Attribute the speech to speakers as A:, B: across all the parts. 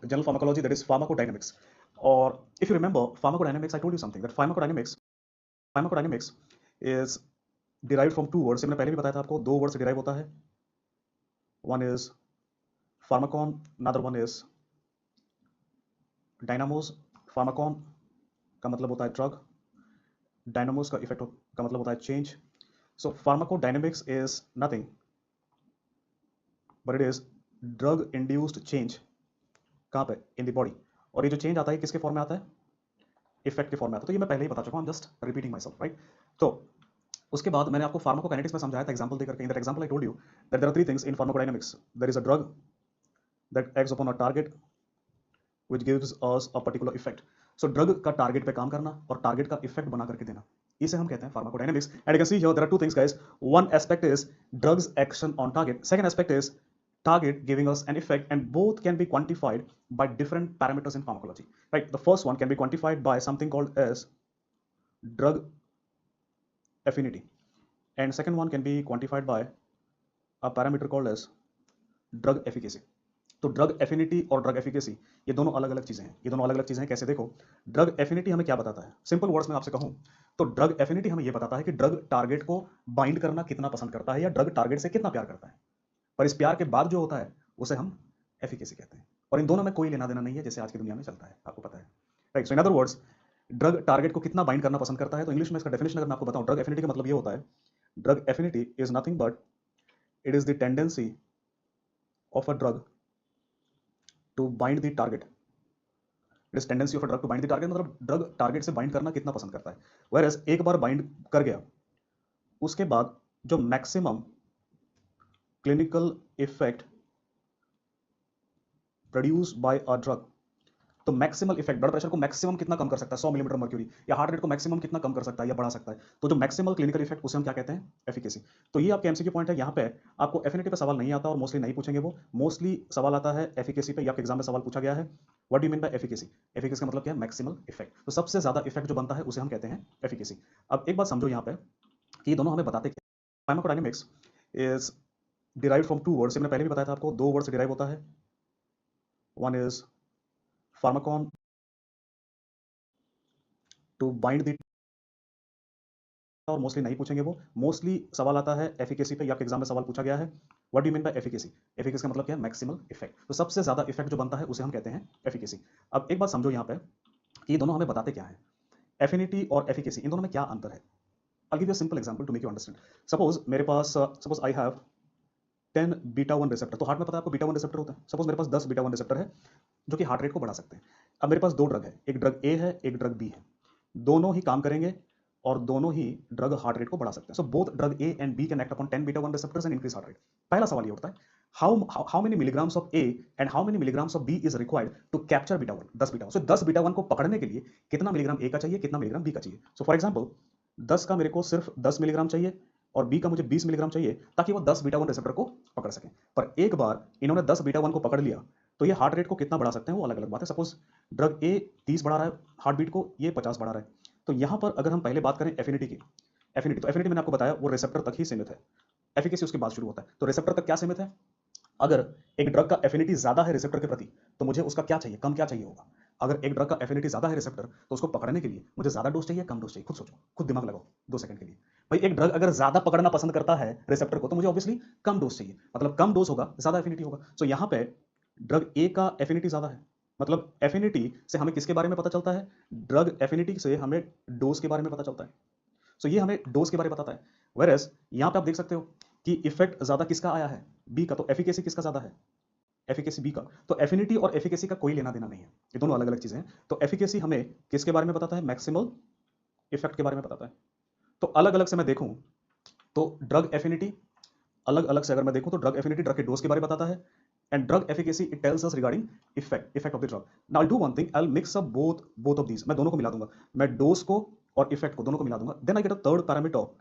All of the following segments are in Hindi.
A: general pharmacology, that is pharmacodynamics. Or if you remember pharmacodynamics, I told you something that pharmacodynamics is derived from two words. मैंने पहले भी बताया था आपको, दो वर्ड से derive होता है. One is pharmacon, another one is dynamos. Pharmacon का मतलब होता है ड्रग, डायनामोस का इफेक्ट का मतलब होता है change. So pharmacodynamics is nothing but it is drug induced change. कहाँ पे? In the body. और ये जो चेंज आता है किसके फॉर्म में आता है? इफेक्ट के फॉर्म में आता है. तो ये मैं पहले ही बता चुका हूं, just repeating my self, right. तो उसके बाद मैंने आपको फार्माकोकाइनेटिक्स में समझाया था एग्जांपल देकर के. In that example I told you that there are three things in pharmacodynamics. There is a drug that acts upon a target which gives us a particular effect. So drug का टारगेट पे काम करना और टारगेट का इफेक्ट बना करके देना, इसे हम कहते हैं pharmacodynamics. And you can see here there are two things guys. One aspect is drug's action on target. Second aspect is target giving us an effect, and both can be quantified by different parameters in pharmacology, right? The first one can be quantified by something called as drug affinity, and second one can be quantified by a parameter called as drug efficacy. तो ड्रग एफिनिटी और ड्रग एफिकेसी ये दोनों अलग अलग चीजें हैं. ये दोनों अलग अलग चीजें हैं. कैसे? देखो, ड्रग एफिनिटी हमें क्या बताता है? सिंपल वर्ड्स में आपसे कहूं तो ड्रग एफिनिटी हमें ये बताता है कि ड्रग टारगेट को बाइंड करना कितना पसंद करता है या ड्रग टारगेट से कितना प्यार करता है. पर इस प्यार के बाद जो होता है उसे हम एफिकेसी कहते हैं. और इन दोनों में कोई लेना देना नहीं है, जैसे आज की दुनिया में चलता है, आपको पता है, right. So in other words, drug target को कितना बाइंड करना पसंद करता है. तो इंग्लिश में इसका डेफिनेशन अगर मैं आपको बताऊं, ड्रग एफिनिटी का मतलब ये होता है, drug affinity is nothing but it is the tendency of a drug to bind the target. It is tendency of a drug to bind the target, मतलब ड्रग टारगेट से बाइंड करना कितना पसंद करता है. वेयरएज एक बार बाइंड कर गया, उसके बाद जो maximum clinical effect produce by a drug, तो मैक्सिमल इफेक्ट, ब्लड प्रेशर को मैक्सिमम कितना कम कर सकता है, 100 मिलीमीटर मर्क्यूरी, या हार्ट रेट को मैक्सिमम कितना कम कर सकता है या बढ़ा सकता है. तो जो मैक्सिमल क्लिनिकल इफेक्ट, उसे हम क्या कहते हैं? एफिकेसी. तो ये आपके एमसीक्यू पॉइंट है. यहाँ पे आपको एफिनिटी पे सवाल नहीं आता और मोस्टली नहीं पूछेंगे. वो मोस्टली सवाल आता है एफिकेसी पे. आपके एग्जाम में सवाल पूछा गया है, what do you mean by efficacy. Efficacy का मतलब क्या है? Maximal effect. तो सबसे ज्यादा इफेक्ट जो बनता है उसे हम कहते हैं एफिकेसी. अब एक बात समझो यहाँ पे कि ये दोनों हमें बताते क्या. Pharmacodynamics is derived from two words. मैंने पहले भी बताया था आपको, दो वर्ड से डिराइव होता है. One is pharmacon to bind the, और मोस्टली नहीं पूछेंगे. वो मोस्टली सवाल आता है एफिकेसी पे. आपके एग्जाम में सवाल पूछा गया है, what do you mean by efficacy. Efficacy का मतलब क्या है? Maximal effect. तो सबसे ज्यादा इफेक्ट जो बनता है उसे हम कहते हैं एफिकेसी. अब एक बात समझो यहाँ पे कि ये दोनों हमें बताते क्या है. एफिनिटी और एफिकेसी, इन दोनों में क्या अंतर है? I'll give you a simple example to make you understand. Suppose मेरे पास, suppose I have 10 beta 1 receptor. तो हार्ट में पता है आपको बीटा 1 रिसेप्टर होता है. सपोज मेरे पास 10 बीटा 1 रिसेप्टर है जो कि हार्ट रेट को बढ़ा सकते हैं. अब मेरे पास दो ड्रग है, एक ड्रग ए है, एक ड्रग बी है. दोनों ही काम करेंगे और दोनों ही ड्रग हार्ट रेट को बढ़ा सकते हैं. So both drug A and B can act upon 10 beta 1 receptors and increase heart rate. पहला सवाल ये उठता है, how many milligrams of A and how many milligrams of B is required to capture beta 1. 10 beta 1. So 10 beta 1 को पकड़ने के लिए कितना मिलीग्राम ए का चाहिए, कितना मिलीग्राम बी का चाहिए. सो फॉर एग्जांपल 10 का मेरे को सिर्फ 10 मिलीग्राम चाहिए और बी का मुझे 20 मिलीग्राम चाहिए, ताकि वो 10 बीटा 1 रिसेप्टर को पकड़ सकें. पर एक बार इन्होंने 10 बीटा 1 को पकड़ लिया तो ये हार्ट रेट को कितना बढ़ा सकते हैं वो अलग अलग बात है. सपोज ड्रग ए 30 बढ़ा रहा है हार्ट बीट को, ये 50 बढ़ा रहा है. तो यहां पर अगर हम पहले बात करें एफिनिटी की, एफिनिटी, तो एफिनिटी मैंने आपको बताया वो रिसेप्टर तक ही सीमित है. एफिकेसी उसके बाद शुरू होता है. तो रिसेप्टर तक क्या सीमित है? अगर एक ड्रग का एफिनिटी ज्यादा है रिसेप्टर के प्रति, तो मुझे उसका क्या चाहिए, कम क्या चाहिए होगा. अगर एक ड्रग का एफिनिटी ज्यादा है रिसेप्टर, तो उसको पकड़ने के लिए मुझे ज्यादा डोज चाहिए, कम डोज चाहिए. खुद सोचो, खुद दिमाग लगाओ 2 सेकंड के लिए. भाई एक ड्रग अगर ज्यादा पकड़ना पसंद करता है रिसेप्टर को, तो मुझे ऑब्वियसली कम डोज चाहिए. मतलब कम डोज होगा, ज्यादा एफिनिटी होगा. सो यहाँ पे ड्रग ए का एफिनिटी ज्यादा है. मतलब एफिनिटी से हमें किसके बारे में पता चलता है? ड्रग एफिनिटी से हमें डोज के बारे में पता चलता है. सो ये हमें डोज के बारे में बताता है. वेरएज यहाँ पे आप देख सकते हो कि इफेक्ट ज्यादा किसका आया है? बी का. तो एफिकेसी किसका ज्यादा है? एफिकेसी बी का. तो एफिनिटी और एफिकेसी का कोई लेना देना नहीं है, ये दोनों अलग अलग चीजें हैं. तो एफिकेसी हमें किसके बारे में बताता है? मैक्सिमल इफेक्ट के बारे में बताता है. तो अलग अलग से मैं देखूं तो ड्रग एफिनिटी अलग अलग से अगर मैं देखूं तो ड्रग एफिनिटी ड्रग के डोज के बारे में बताता है, and drug efficacy it tells us regarding effect of the drug. Now I do one thing, I will mix up both of these. मैं दोनों को मिला दूंगा, मैं डोज को और इफेक्ट को दोनों को मिला दूंगा. Then I get a third parameter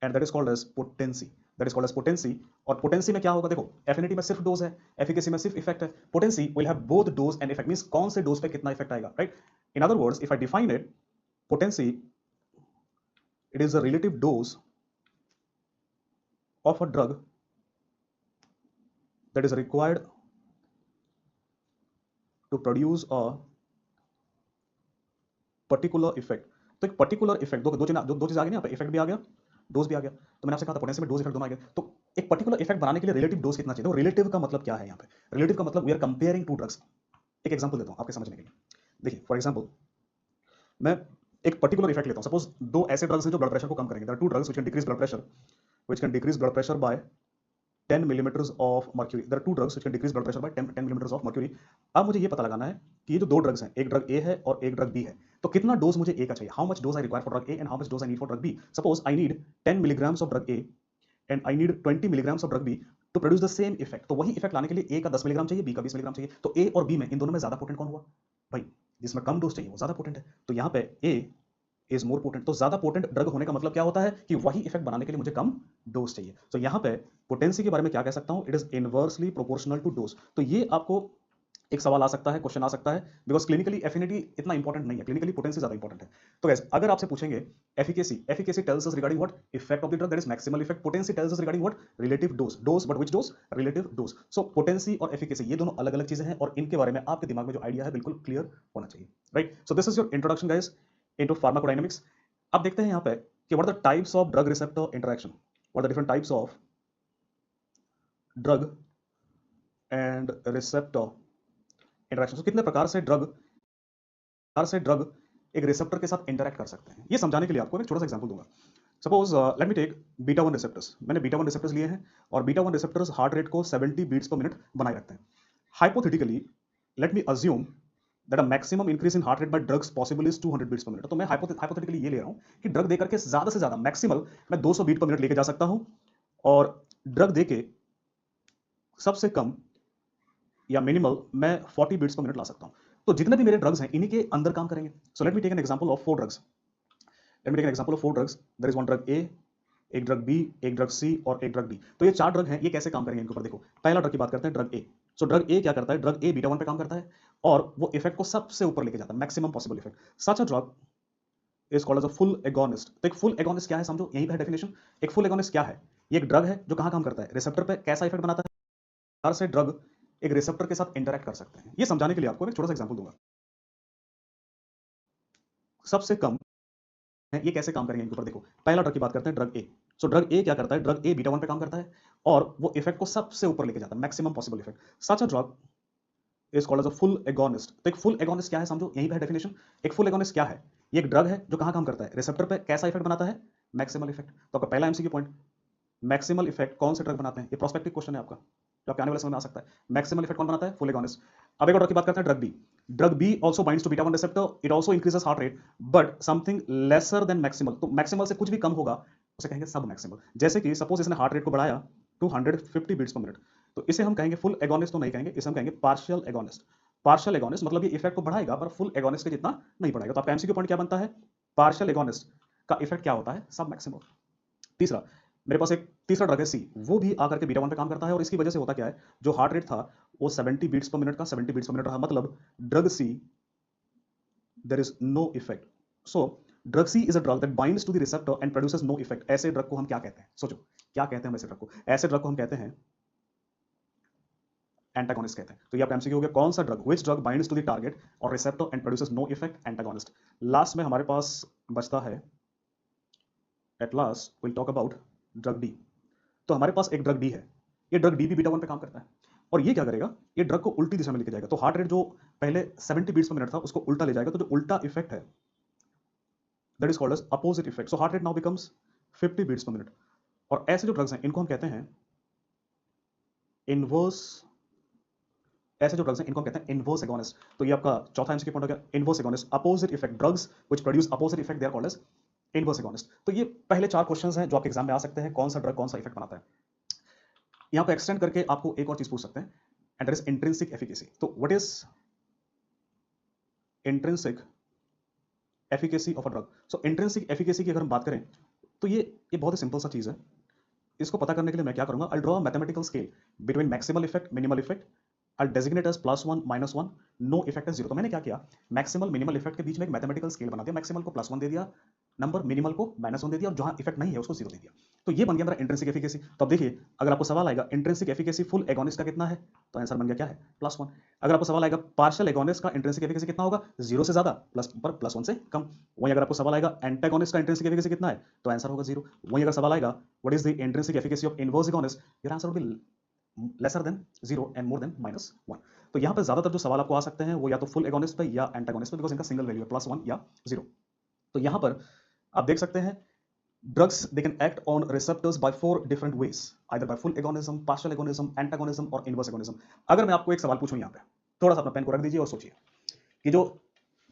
A: and that is called as potency. That is called as potency. और पोटेंसी में क्या होगा? देखो, एफिनिटी में सिर्फ डोज है, एफिकेसी में सिर्फ इफेक्ट है. Potency will have both dose and effect. Means कौन से डोज पे कितना इफेक्ट आएगा, right. In other words, if I define it, potency it is the relative dose of a drug that is required to produce a particular effect. तो एक पर्टिकुलर इफेक्ट, दो चीज आ गई ना, यहाँ पे इफेक्ट भी आ गया, डोज भी आ गया। तो मैंने आपसे कहा था पोटेंशियल में डोज इफेक्ट दोनों आ गए। तो एक पर्टिकुलर इफेक्ट बनाने के लिए रिलेटिव डोज कितना चाहिए? तो रिलेटिव का मतलब क्या है यहाँ पे? रिलेटिव का मतलब we are comparing two drugs. एक एग्जांपल देता हूँ आपके समझने के लिए। देखिए फॉर एग्जांपल मैं एक पर्टिकुलर इफेक्ट लेता हूँ। सपोज दो ऐसे ड्रग्स हैं जो ब्लड प्रेशर को कम करेंगे। There are two drugs which can decrease blood pressure, which can decrease blood pressure by 10 millimeters of mercury. There are two drugs which can decrease blood pressure by 10 millimeters of mercury. अब मुझे ये पता लगाना है कि ये जो दो ड्रग्स हैं, एक ड्रग ए है और एक ड्रग बी है, तो कितना डोज मुझे ए का चाहिए? How much dose I require for drug A and how much dose I need for drug B? Suppose I need 10 milligrams of drug A and I need 20 milligrams of drug B to produce the same effect. तो वही इफेक्ट लाने के लिए ए का 10 मिलीग्राम चाहिए, बी का 20 मिलीग्राम चाहिए। तो ए और बी में इन दोनों में ज्यादा पोटेंट कौन हुआ? भाई जिसमें कम डोज चाहिए वो ज्यादा पोटेंट है। तो यहाँ पे ए इज मोर पोटेंट। तो ज्यादा पोटेंट ड्रग होने का मतलब क्या होता है कि वही इफेक्ट बनाने के लिए मुझे कम डोज चाहिए। तो यहाँ पे पोटेंसी के बारे में क्या कह सकता हूं? It is inversely proportional to dose. तो ये आपको एक सवाल आ सकता है, क्वेश्चन आ सकता है, बिकॉज क्लिनिकली एफिनिटी इतना इंपॉर्टेंट नहीं है, क्लिनिकली पोटेंसी ज्यादा इंपॉर्टेंट है। तो गाइस अगर आपसे पूछेंगे efficacy, efficacy tells us regarding what? Effect of the drug, that is maximal effect. Potency tells us regarding what? Relative dose. Dose but which dose? Relative dose. So potency और एफिकेसी ये दोनों अलग अलग चीजें हैं और इनके बारे में आपके दिमाग में जो आइडिया है बिल्कुल क्लियर होना चाहिए, right? So this is your introduction guys into pharmacodynamics. अब देखते हैं यहाँ पे कि what are the types of drug receptor interaction, what are the different types of drug and receptor interaction. तो कितने प्रकार से ड्रग एक रिसेप्टर के साथ इंटरैक्ट कर सकते हैं, ये समझाने के लिए आपको एक छोटा सा एग्जांपल दूंगा। Suppose let me take beta 1 receptors. मैंने बीटा 1 रिसेप्टर्स लिए हैं और बीटा 1 रिसेप्टर्स हार्ट रेट को 70 बीट्स पर मिनट बनाए रखते हैं। Hypothetically let me assume that a maximum increase in heart rate by drugs possible is 200 beats per minute. तो मैं हाइपोथेटिकली ये ले रहा हूं कि ड्रग देकर के ज्यादा से ज्यादा मैक्सिमल मैं 200 बीट पर मिनट लेके जा सकता हूं और ड्रग देके सबसे कम या मिनिमल मैं 40 बीट्स पर मिनट ला सकता हूं। तो जितने भी मेरे ड्रग्स हैं इन्हीं के अंदर काम करेंगे। So let me take an example of 4 drugs. Let me take an example of 4 drugs. There is one drug A, एक ड्रग बी, एक ड्रग सी और एक ड्रग डी। तो ये 4 ड्रग हैं, ये कैसे काम करेंगे इनके ऊपर देखो। पहला ड्रग की बात करते हैं, ड्रग ए। सो ड्रग ए क्या करता है? ड्रग ए बीटा 1 पे काम करता है और वो इफेक्ट को सबसे ऊपर लेके जाता है, maximum possible effect. Such a drug is called as a full agonist. तो एक फुल एगोनिस्ट क्या है समझो, यहीं पे है डेफिनेशन। एक फुल एगोनिस्ट क्या है? ये एक ड्रग है जो कहां काम करता है? रिसेप्टर पे। कैसा इफेक्ट बनाता है? हर से ड्रग एक रिसेप्टर के साथ इंटरैक्ट कर सकते हैं। ये समझाने के लिए आपको एक छोटा सा एग्जांपल दूंगा। सबसे कम है, ये कैसे काम करेंगे इनके ऊपर देखो। पहला ड्रग की बात करते हैं, ड्रग ए। सो ड्रग ए क्या करता है? ड्रग ए बीटा 1 पे काम करता है और वो इफेक्ट को सबसे ऊपर लेके जाता है, maximum possible effect. Such a drug is called as a full agonist. तो एक फुल एगोनिस्ट क्या है समझो, यहीं पे है डेफिनेशन। एक फुल एगोनिस्ट क्या है? ये एक ड्रग है जो कहां काम करता है? रिसेप्टर पे। कैसा इफेक्ट बनाता है? Maximal effect. तो आपका पहला एमसीक्यू पॉइंट, मैक्सिमल इफेक्ट कौन से ड्रग बनाते हैं? ये प्रोस्पेक्टिव क्वेश्चन है आपका जो आपके आने वाले समय में आ सकता है। मैक्सिमल इफेक्ट कौन बनाता है? Full agonist. अब एक और ड्रग की बात करते हैं, drug B. Drug B also binds to beta 1 receptor, it also increases heart rate but something lesser than maximal. तो मैक्सिमल से कुछ भी कम होगा उसे कहेंगे सब मैक्सिमल। जैसे कि सपोज इसने हार्ट रेट को बढ़ाया 250 बीट्स पर मिनट, तो इसे हम कहेंगे फुल एगोनिस्ट तो नहीं कहेंगे, इसे हम कहेंगे पार्शियल एगोनिस्ट। पार्शियल एगोनिस्ट मतलब ये इफेक्ट को बढ़ाएगा पर फुल एगोनिस्ट के जितना नहीं बढ़ाएगा। तो आपका एमसीक्यू पॉइंट क्या बनता है? पार्शियल एगोनिस्ट का इफेक्ट क्या होता है? सब मैक्सिमल। तीसरा, मेरे पास एक तीसरा ड्रग है सी, वो भी आकर के बीटा 1 पे काम करता है और इसकी वजह से होता क्या है? जो हार्ट रेट था वो 70 बीट्स पर मिनट का 70 बीट्स पर मिनट रहा, मतलब drug C there is no effect. So drug C is a drug that binds to the receptor and produces no effect. ऐसे ड्रग को हम क्या कहते हैं? सोचो क्या कहते हैं हम ऐसे ड्रग को? ऐसे ड्रग को हम कहते हैं एंटागोनिस्ट कहते हैं। तो ये आपका एमसीक्यू हो गया, कौन सा drug, which drug binds to the target और receptor and produces no effect? Antagonist. Last में हमारे पास बचता है, at last will talk about drug D. तो हमारे पास एक ड्रग डी है, ये ड्रग डी भी बीटा 1 पे काम करता है और ये क्या करेगा? ये ड्रग को उल्टी दिशा में लेके जाएगा। तो हार्ट रेट जो पहले 70 बीट्स पर मिनट था उसको उल्टा ले जाएगा। तो जो उल्टा इफेक्ट है that is called as opposite effect. So heart rate now becomes 50 beats per minute. और ऐसे जो ड्रग्स हैं इनको हम कहते हैं इनवर्स। ऐसे जो ड्रग्स हैं इनको हम कहते हैं इनवर्स एगोनिस्ट। तो ये आपका चौथा एमसीक्यू पॉइंट हो गया, inverse agonist. Opposite effect, drugs which produce opposite effect they are called as inverse agonist. तो ये पहले 4 क्वेश्चंस हैं जो आपके एग्जाम में आ सकते हैं, कौन सा ड्रग कौन सा इफेक्ट बनाता है। यहां पे एक्सटेंड करके आपको एक और चीज पूछ सकते हैं, and that is intrinsic efficacy. तो what is intrinsic efficacy of a drug? So intrinsic efficacy की अगर हम बात करें तो ये बहुत ही सिंपल सा चीज है। इसको पता करने के लिए मैं क्या करूंगा, I draw mathematical scale between maximal effect minimal effect. I designate as +1 -1, no effect as 0। तो मैंने क्या किया, मैक्सिमल मिनिमल इफेक्ट के बीच में एक मैथमेटिकल स्केल बना दिया। मैक्सिमल को +1 दे दिया, नंबर मिनिमल को -1 दे दिया और जहां इफेक्ट नहीं है उसको 0 दे दिया। तो ये बन गया मेरा इंट्रिंसिक एफिकेसी। तो अब देखिए, अगर आपको सवाल आएगा इंट्रिंसिक एफिकेसी फुल एगोनिस्ट का कितना है, तो आंसर बन गया क्या है, +1। अगर आपको सवाल आएगा पार्शियल एगोनिस्ट का इंट्रिंसिक एफिकेसी कितना होगा, 0 से ज्यादा प्लस पर +1 से कम। वहीं अगर आपको सवाल आएगा एंटागोनिस्ट का इंट्रिंसिक एफिकेसी कितना है, तो आंसर होगा 0। वहीं अगर सवाल आएगा what is the intrinsic efficacy of inverse agonist, your answer would be lesser than 0 and more than -1। तो यहां पे ज्यादातर जो सवाल आपको आ सकते हैं वो या तो फुल एगोनिस्ट पे या एंटागोनिस्ट पे, बिकॉज इनका सिंगल वैल्यू है +1 या 0। तो यहां पर आप देख सकते हैं drugs they can act on receptors by 4 different ways, either by full agonism, partial agonism, antagonism और inverse agonism। अगर मैं आपको एक सवाल पूछूं, यहां पे थोड़ा सा अपना पेन को रख दीजिए और सोचिए कि जो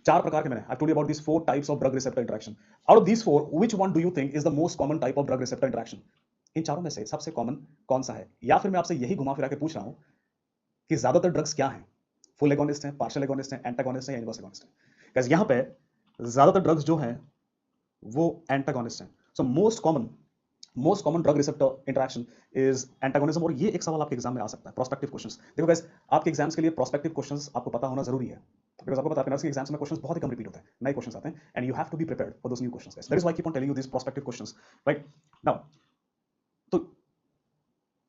A: चार प्रकार के मैंने I told you about this 4 types of drug receptor interaction, out of these 4 which one do you think is the most common type of drug receptor interaction? इन चारों में से सबसे कॉमन कौन सा है? या फिर मैं आपसे यही घुमा फिरा के पूछ रहा हूं कि ज्यादातर ड्रग्स क्या हैं, फुल एगोनिस्ट हैं, पार्शियल एगोनिस्ट हैं, एंटागोनिस्ट हैं या इनवर्स एगोनिस्ट हैं? गाइस यहां पे ज्यादातर ड्रग्स जो हैं वो एंटागोनिस्ट हैं। So most common drug receptor interaction is antagonism. और ये एक सवाल आपके एग्जाम में आ सकता है, प्रोस्पेक्टिव क्वेश्चंस। देखो गाइस, आपके एग्जाम्स के लिए प्रोस्पेक्टिव क्वेश्चंस आपको पता होना जरूरी है, बिकॉज आपको पता है नर्सिंग एग्जाम्स में क्वेश्चंस बहुत ही कम रिपीट होते हैं, नए क्वेश्चंस आते हैं, and you have to be prepared for those new questions guys. That is why I keep on telling you this prospective questions, right now. तो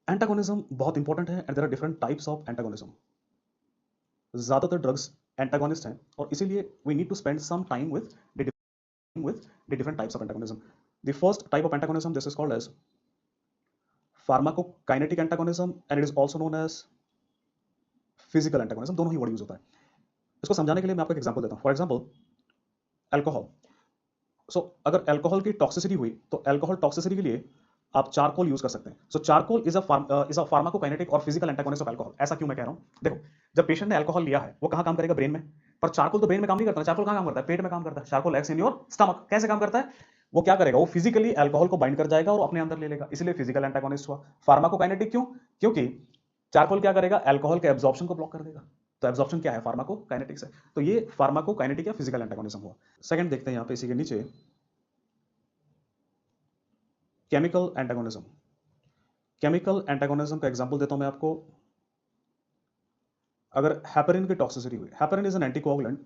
A: एंटागोनिज्म बहुत इंपॉर्टेंट है, and there are different types of antagonism. ज्यादातर ड्रग्स एंटागोनिस्ट हैं, और इसीलिए we need to spend some time with the different types of antagonism. The first type of antagonism, this is called as pharmacokinetic antagonism, and it is also known as physical antagonism। दोनों ही वर्ड यूज होता है। इसको समझाने के लिए मैं आपको एक एग्जांपल देता हूं। For example, alcohol. अगर अल्कोहल की टॉक्सिसिटी हुई, तो अल्कोहल टॉक्सिसिटी के लिए आप चारकोल यूज कर सकते हैं। चारकोल इज अ फार्माकोकाइनेटिक और फिजिकल एंटागोनिस्ट ऑफ अल्कोहल। ऐसा क्यों मैं कह रहा हूं? देखो, जब पेशेंट ने अल्कोहल लिया है, वो कहां काम करेगा? ब्रेन में। पर चारकोल तो ब्रेन में काम नहीं करता। चारकोल कहां काम करता है? पेट में काम करता है। Charcoal x in your stomach. कैसे काम करता है? वो क्या करेगा? वो फिजिकली अल्कोहल को बाइंड कर जाएगा और अपने अंदर ले लेगा, इसलिए फिजिकल एंटागोनिस्ट हुआ। फार्माकोकाइनेटिक क्यों? क्योंकि चारकोल क्या करेगा? अल्कोहल के एब्जॉर्प्शन को ब्लॉक कर देगा। तो एब्जॉर्प्शन क्या है? फार्माकोकाइनेटिक्स है। तो ये फार्माकोकाइनेटिक या फिजिकल एंटागोनिज्म हुआ। सेकंड देखते हैं यहां पे इसी के नीचे, केमिकल एंटागोनिज्म। केमिकल एंटागोनिज्म का एग्जांपल देता हूं मैं आपको। अगर हेपेरिन की टॉक्सिसिटी हुई, heparin is an anticoagulant,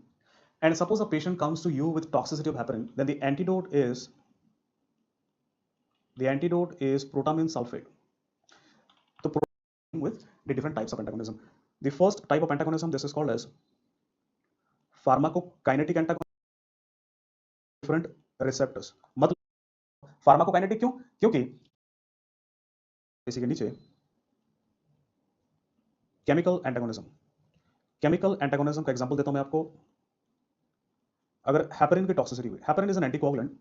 A: and suppose a patient comes to you with toxicity of heparin, then the antidote is protamine sulphate. तो protamine with the different types of antagonism. The first type of antagonism, this is called as pharmacokinetic antagonism, different receptors। मतलब फार्माकोकाइनेटिक क्यों? क्योंकि इसी के नीचे केमिकल एंटागोनिज्म। केमिकल एंटागोनिज्म का एग्जांपल देता हूं मैं आपको। अगर हेपेरिन की टॉक्सिसिटी हुई, heparin is an anticoagulant,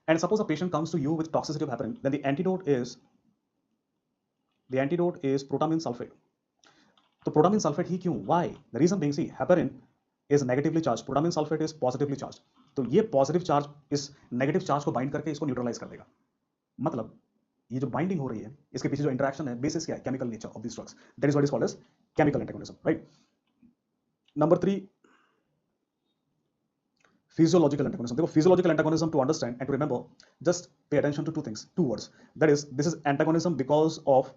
A: and suppose a patient comes to you with toxicity of heparin, then the antidote is protamine sulphate. तो प्रोटामिन सल्फेट ही क्यों? Why? The reason being, see heparin is negatively charge, protamine sulphate is positively charge. तो ये पॉजिटिव चार्ज इस नेगेटिव चार्ज को बाइंड करके इसको न्यूट्रलाइज कर देगा। मतलब ये जो बाइंडिंग हो रही है, इसके पीछे जो इंटरेक्शन है, बेसिस क्या है? Chemical nature of this drugs. That is what is called as chemical antagonism, right. Number 3, physiological antagonism। देखो, physiological antagonism, to understand and to remember, just pay attention to two things, two words, that is, this is antagonism because of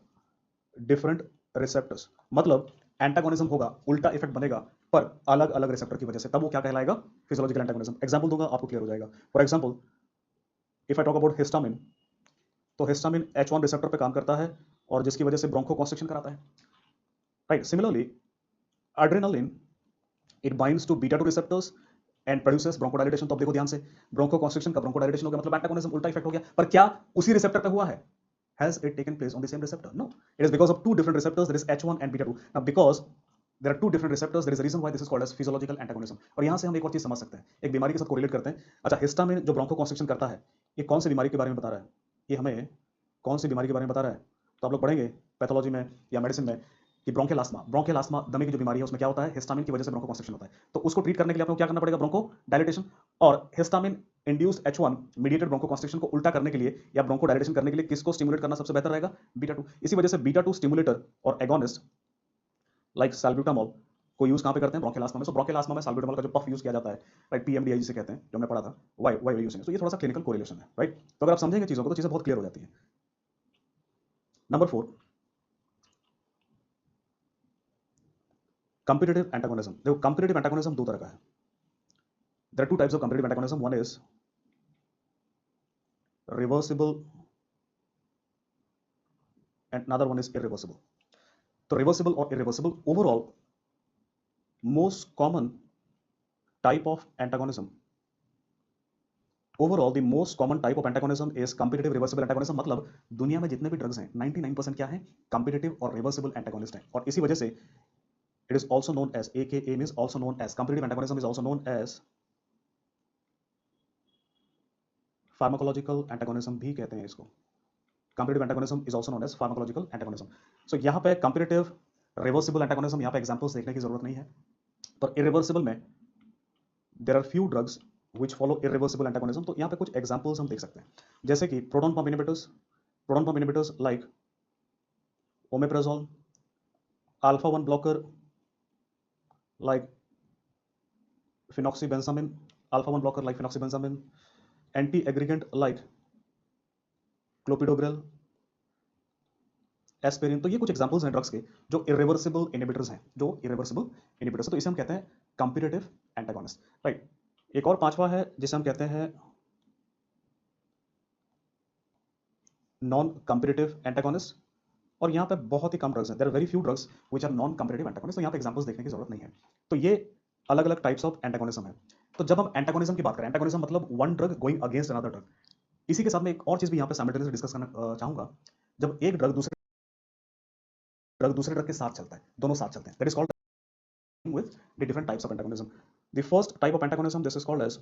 A: different receptors। मतलब एंटागोनिज्म होगा, उल्टा इफेक्ट बनेगा, पर अलग अलग रिसेप्टर की वजह से, तब वो क्या कहलाएगा? Physiological antagonism. एग्जांपल दूंगा, आपको क्लियर हो जाएगा। For example, if I talk about histamine, तो हिस्टामिन H1 रिसेप्टर पे काम करता है और जिसकी वजह से ब्रोंको कॉन्स्ट्रिक्शन कराता है, right. Similarly, adrenaline, it binds to beta 2 receptors and produces bronchodilatation. तो अब देखो ध्यान से, ब्रोंको कॉन्स्ट्रिक्शन का ब्रोंकोडायलेटेशन हो गया, मतलब एंटागोनिज्म उल्टा इफेक्ट हो गया। पर क्या उसी रिसेप्टर पे हुआ है? Has it taken place on the same receptor? No, it is because of two different receptors, that is H1 and beta 2। Now because there are two different receptors, there is a reason why this is called as physiological antagonism। और यहां से हम एक और चीज समझ सकते हैं, एक बीमारी के साथ कोरिलेट करते हैं। अच्छा, हिस्टामिन जो ब्रोंको कॉन्स्ट्रिक्शन करता है, ये कौन सी बीमारी के बारे में बता रहा है? ये हमें कौन सी बीमारी के बारे में बता रहा है? तो आप लोग पढ़ेंगे पैथोलॉजी में या मेडिसिन में कि ब्रोंकियल आस्थमा दमे की जो बीमारी है, उसमें क्या होता है? हिस्टामिन की वजह से ब्रोंको कॉन्स्ट्रिक्शन होता है। तो उसको ट्रीट करने के लिए आपको क्या करना पड़ेगा? Bronchodilatation. और histamine induced H1 mediated bronchoconstriction को उल्टा करने के लिए या ब्रोंको डायलेटेशन करने के लिए किसको स्टिमुलेट करना सबसे बेहतर रहेगा? बीटा 2। इसी वजह से बीटा 2 स्टिमुलेटर और एगोनिस्ट लाइक सैल्ब्यूटामॉल को यूज कहां पे करते हैं? ब्रोंकियल आस्थमा में। सो ब्रोंकियल आस्थमा में सैल्ब्यूटामॉल का जो पफ यूज किया जाता है, राइट, पीएमडीआई जिसे कहते हैं, जो हमने पढ़ा था, वाई यूजिंग। तो ये थोड़ा सा क्लिनिकल कोरिलेशन है, राइट। तो अगर आप समझेंगे चीजों को तो चीजें बहुत क्लियर हो जाती हैं। Number 4, competitive antagonism. देखो, कंपिटिटिव एंटागोनिज्म दो तरह का है। There are two types of competitive antagonism. One is reversible and another one is irreversible. So reversible or irreversible, overall most common type of antagonism, overall the most common type of antagonism is competitive reversible antagonism. मतलब दुनिया में जितने भी ड्रग्स हैं 99% क्या है, competitive और reversible antagonist हैं, और इसी वजह से it is also known as AKA means also known as competitive antagonism is also known as pharmacological antagonism भी कहते हैं इसको. Competitive antagonism is also known as pharmacological antagonism. So यहाँ पे competitive reversible antagonism यहाँ पे examples देखने की जरूरत नहीं है, पर irreversible में there are few drugs which follow irreversible antagonism. तो यहाँ पे कुछ examples हम देख सकते हैं, जैसे कि proton pump inhibitors like omeprazole, alpha 1 blocker like phenoxybenzamine, anti-aggregant like clopidogrel, aspirin. तो ये कुछ एग्जांपल्स हैं ड्रग्स के जो इरिवर्सिबल इनहिबिटर्स हैं, तो इसे हम कहते हैं कॉम्पिटिटिव एंटागोनिस्ट, राइट. एक और पांचवा है जिसे हम कहते हैं नॉन कॉम्पिटिटिव एंटागोनिस्ट, और यहाँ पे बहुत ही कम ड्रग्स हैं, there are very few drugs which are non competitive antagonist. तो यहाँ पे एग्जांपल्स देखने की जरूरत नहीं है. तो ये अलग अलग टाइप्स ऑफ एंटागोनिज्म है. तो जब हम एंटागोनिज्म की बात करें, एंटागोनिज्म मतलब one drug going against another drug. इसी के साथ में एक और चीज भी यहाँ पे साइमल्टेनियसली डिस्कस करना चाहूंगा. जब एक ड्रग दूसरे ड्रग के साथ चलता है, दोनों साथ चलते हैं, that is called with the different types of antagonism. The first type of antagonism, this is called as,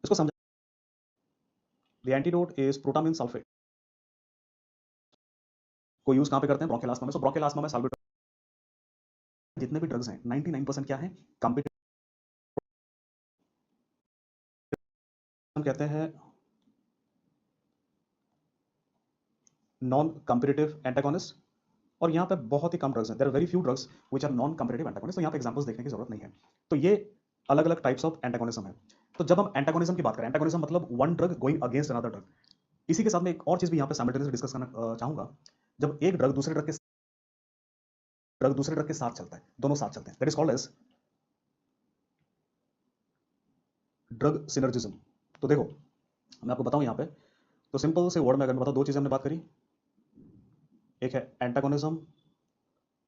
A: इसको समझ, the antidote is protamine sulfate. को यूज कहां पे करते हैं, ब्रोंकियल आस्थमा में. सो ब्रोंकियल आस्थमा में साल्बुटामॉल, जितने भी ड्रग्स हैं 99% क्या है, कॉम्पिटिटिव, हम कहते हैं नॉन कॉम्पिटिटिव एंटागोनिस्ट, और यहाँ पे बहुत ही कम ड्रग्स हैं, there are very few drugs which are non competitive antagonist. तो यहाँ पे एग्जांपल्स देखने की जरूरत नहीं है. तो ये अलग अलग टाइप्स ऑफ एंटागोनिज्म है. तो जब हम एंटागोनिज्म की बात करें, एंटागोनिज्म मतलब one drug going against another drug. इसी के साथ में एक और चीज भी यहाँ पे साइमल्टेनियसली डिस्कस करना चाहूंगा. जब एक ड्रग दूसरे ड्रग के साथ चलता है, दोनों साथ चलते हैं, that is called as drug synergism. तो देखो मैं आपको बताऊं यहाँ पे, तो सिंपल से वर्ड में अगर मैं बताऊं, दो चीजें हमने बात करी, एक है एंटागोनिज्म,